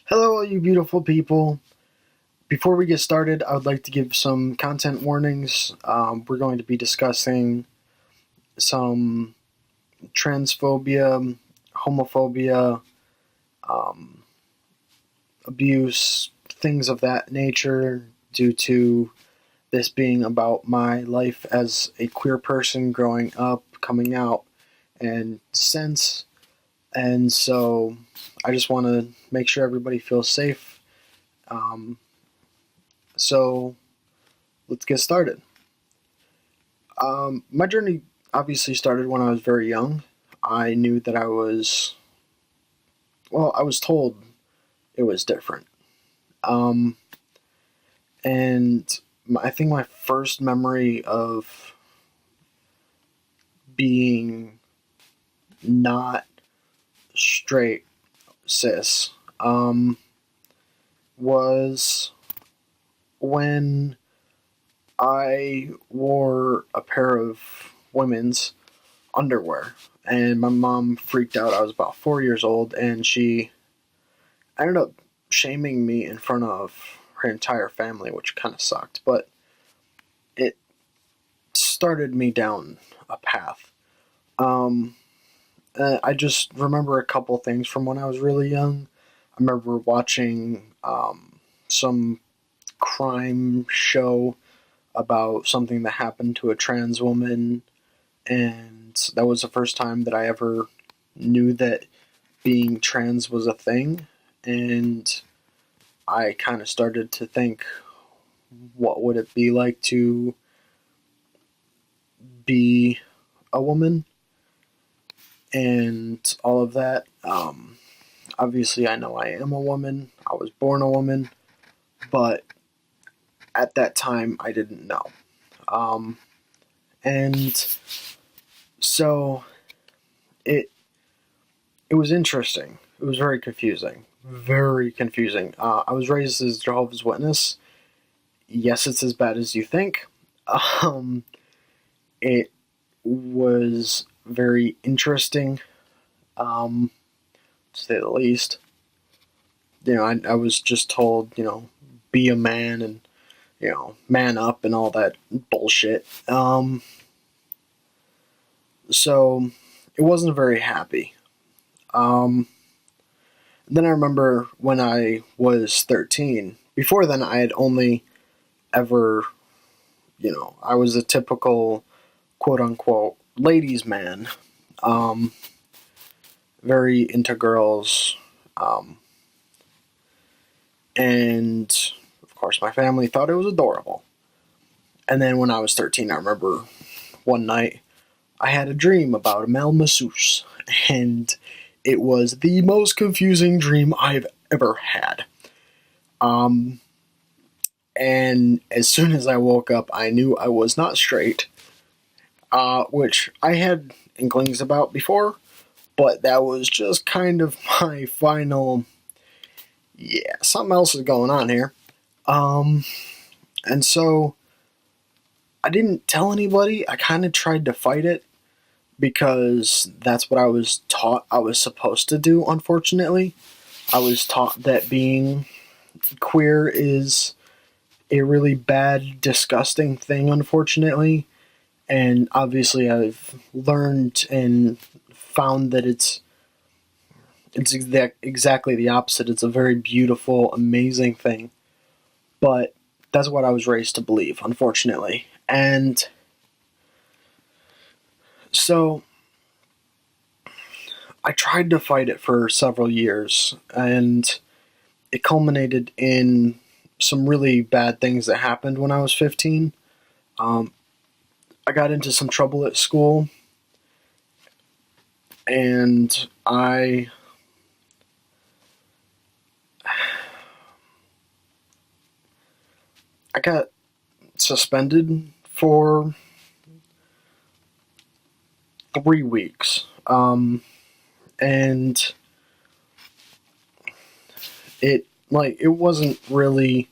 Hello, all you beautiful people. Before we get started, I would like to give some content warnings. We're going to be discussing some transphobia, homophobia, um, abuse, things of that nature, due to this being about my life as a queer person growing up, coming out, and since. And so I just want to make sure everybody feels safe. Um, so let's get started. My journey obviously started when I was very young. I knew that I was told it was different. Um, and I think my first memory of being not straight cis was when I wore a pair of women's underwear. And my mom freaked out. I was about 4 years old, and she ended up shaming me in front of her entire family, which kind of sucked. But it started me down a path. Um, I just remember a couple things from when I was really young. I remember watching some crime show about something that happened to a trans woman, and that was the first time that I ever knew that being trans was a thing. And I kind of started to think, what would it be like to be a woman and all of that. Obviously, I know I am a woman. I was born a woman, but at that time, I didn't know. Um, and so it it was interesting. It was very confusing. Very confusing. I was raised as Jehovah's Witness. Yes, it's as bad as you think. Um, it was very interesting, to say the least. I was just told, be a man and, man up and all that bullshit. So it wasn't very happy. Um, then I remember when I was 13. Before then, I had only ever, I was a typical quote unquote ladies' man. Um, Very into girls. Um, and of course, my family thought it was adorable. And then when I was 13, I remember one night I had a dream about a male masseuse, and it was the most confusing dream I've ever had. Um, and as soon as I woke up, I knew I was not straight, which I had inklings about before, but that was just kind of my final, yeah, something else is going on here. Um, and so I didn't tell anybody. I kind of tried to fight it because that's what I was taught I was supposed to do, unfortunately. I was taught that being queer is a really bad, disgusting thing, unfortunately. And obviously, I've learned and found that it's exactly the opposite. It's a very beautiful, amazing thing. But that's what I was raised to believe, unfortunately. And so I tried to fight it for several years, and it culminated in some really bad things that happened when I was 15. Um, I got into some trouble at school, and I got suspended for 3 weeks. And it wasn't really,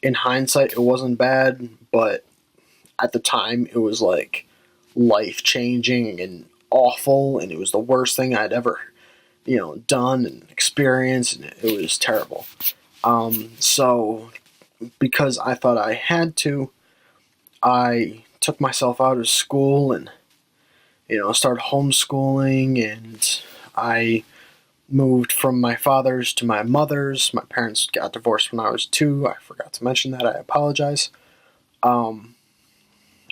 in hindsight, it wasn't bad, but at the time it was like life changing and awful, and it was the worst thing I'd ever, done and experienced, and it was terrible. So because I thought I had to, I took myself out of school and started homeschooling, and I moved from my father's to my mother's. My parents got divorced when I was 2. I forgot to mention that. I apologize.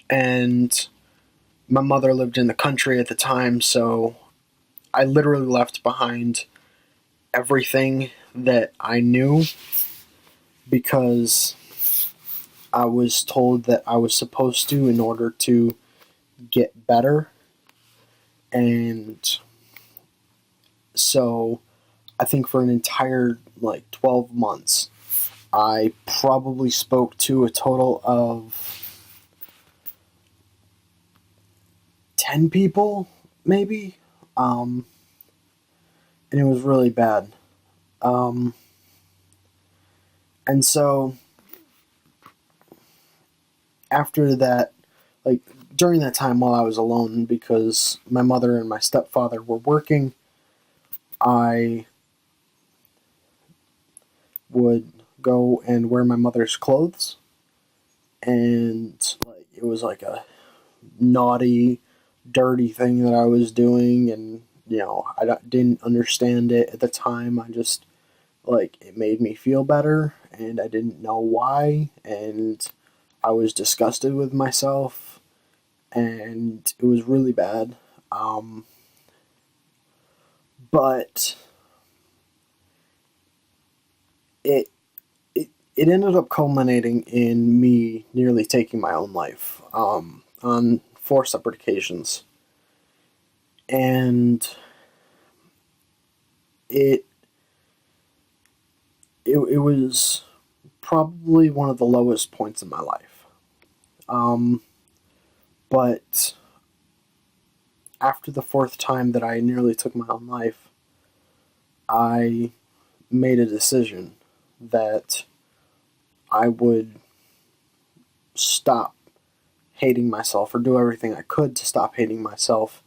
And my mother lived in the country at the time, so I literally left behind everything that I knew because I was told that I was supposed to in order to get better. And so I think for an entire 12 months, I probably spoke to a total of 10 people, maybe. And it was really bad. And so after that, during that time while I was alone, because my mother and my stepfather were working, I would go and wear my mother's clothes. And it was like a naughty, dirty thing that I was doing, and I didn't understand it at the time. I just it made me feel better, and I didn't know why, and I was disgusted with myself, and it was really bad. But it it ended up culminating in me nearly taking my own life on 4 separate occasions. And it was probably one of the lowest points in my life. But after the 4th time that I nearly took my own life, I made a decision that I would stop hating myself, or do everything I could to stop hating myself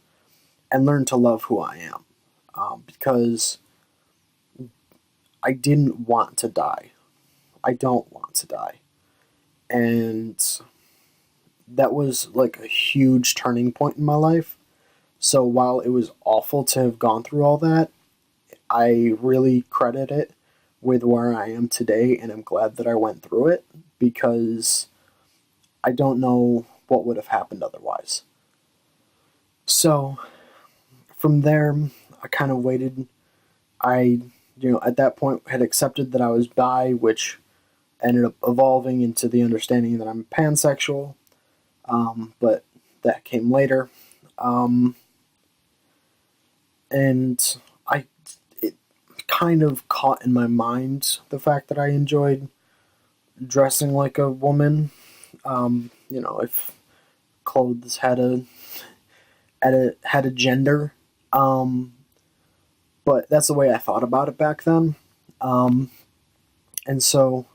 and learn to love who I am. Because I didn't want to die. I don't want to die. And that was a huge turning point in my life. So while it was awful to have gone through all that, I really credit it with where I am today, and I'm glad that I went through it, because I don't know what would have happened otherwise. So from there, I kind of waited. I, at that point had accepted that I was bi, which ended up evolving into the understanding that I'm pansexual, but that came later. And it kind of caught in my mind the fact that I enjoyed dressing like a woman. If clothes had a gender. But that's the way I thought about it back then. And so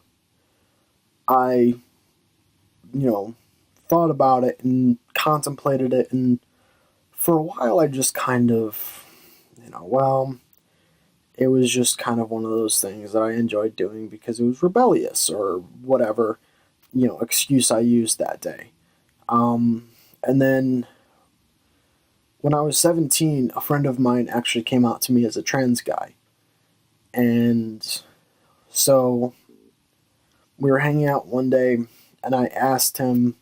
I, thought about it and contemplated it, and for a while I just kind of, it was just kind of one of those things that I enjoyed doing because it was rebellious, or whatever, excuse I used that day. And then when I was 17, a friend of mine actually came out to me as a trans guy. And so we were hanging out one day, and I asked him,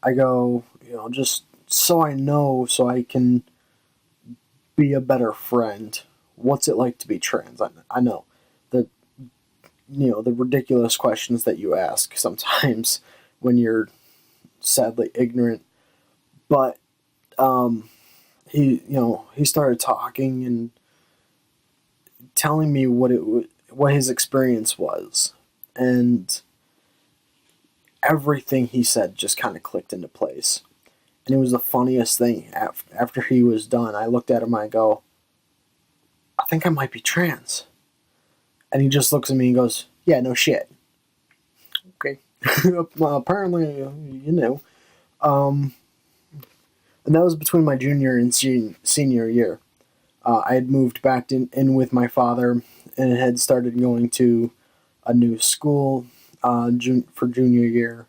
I go, just so I know, so I can be a better friend, what's it like to be trans? I know the the ridiculous questions that you ask sometimes when you're sadly ignorant. But he started talking and telling me what his experience was, and everything he said just kind of clicked into place. And it was the funniest thing. After he was done, I looked at him and I go, I think I might be trans. And he just looks at me and goes, yeah, no shit. Okay. Well, apparently, you know. And that was between my junior and senior year. I had moved back in with my father and had started going to a new school for junior year,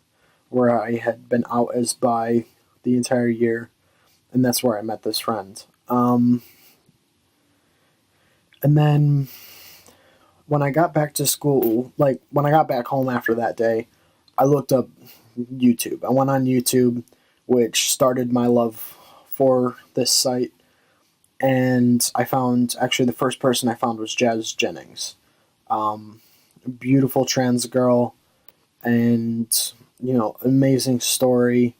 where I had been out as bi the entire year, and that's where I met this friend. And then when I got back to school, like when I got back home after that day, I looked up YouTube. I went on YouTube, which started my love for this site, and I found actually the first person I found was Jazz Jennings. Beautiful trans girl, and amazing story,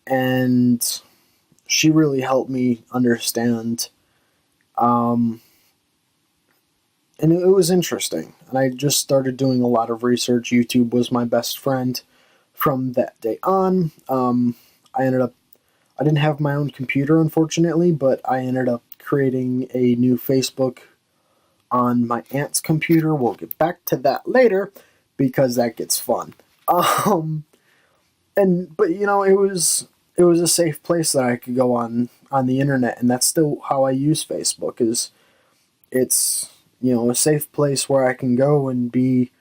and she really helped me understand. And it was interesting. And I just started doing a lot of research. YouTube was my best friend from that day on. I didn't have my own computer, unfortunately, but I ended up creating a new Facebook on my aunt's computer. We'll get back to that later because that gets fun. Um, but it was a safe place that I could go on the internet, and that's still how I use Facebook. Is it's a safe place where I can go and be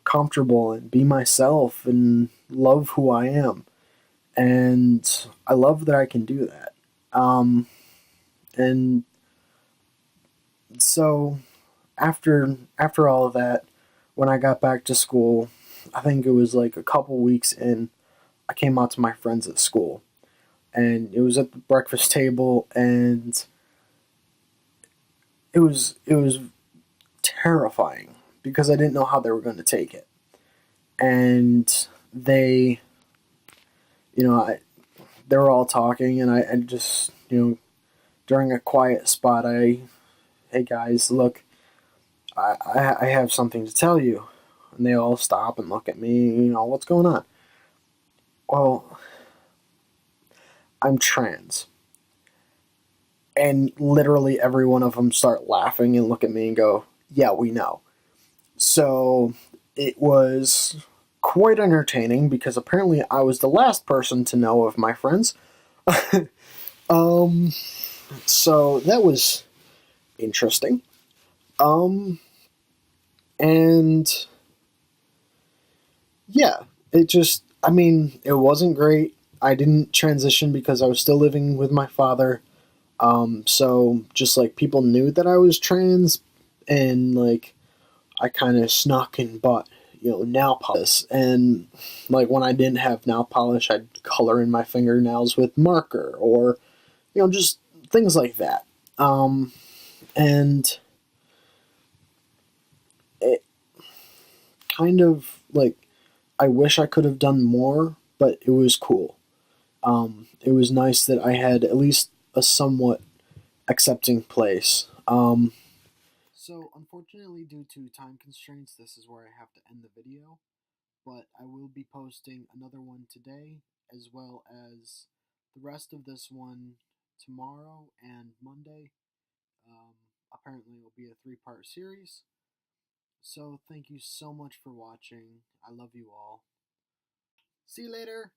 comfortable and be myself and love who I am, and I love that I can do that. And so after all of that, when I got back to school, I think it was like a couple weeks in, I came out to my friends at school, and it was at the breakfast table, and it was terrifying because I didn't know how they were going to take it. And they, you know, I, they were all talking, and I just, during a quiet spot, hey guys, look, I have something to tell you. And they all stop and look at me, what's going on? Well, I'm trans. And literally every one of them start laughing and look at me and go, yeah, we know. So it was quite entertaining because apparently I was the last person to know of my friends. um, so that was interesting. Um, and yeah, I mean, it wasn't great. I didn't transition because I was still living with my father. So just like people knew that I was trans, and like I kind of snuck and bought, nail polish. And like when I didn't have nail polish, I'd color in my fingernails with marker, or just things like that. And it kind of like I wish I could have done more, but it was cool. It was nice that I had at least a somewhat accepting place. So, unfortunately, due to time constraints, this is where I have to end the video. But I will be posting another one today, as well as the rest of this one tomorrow and Monday. Um, Apparently, it will be a three-part series. So, thank you so much for watching. I love you all. See you later.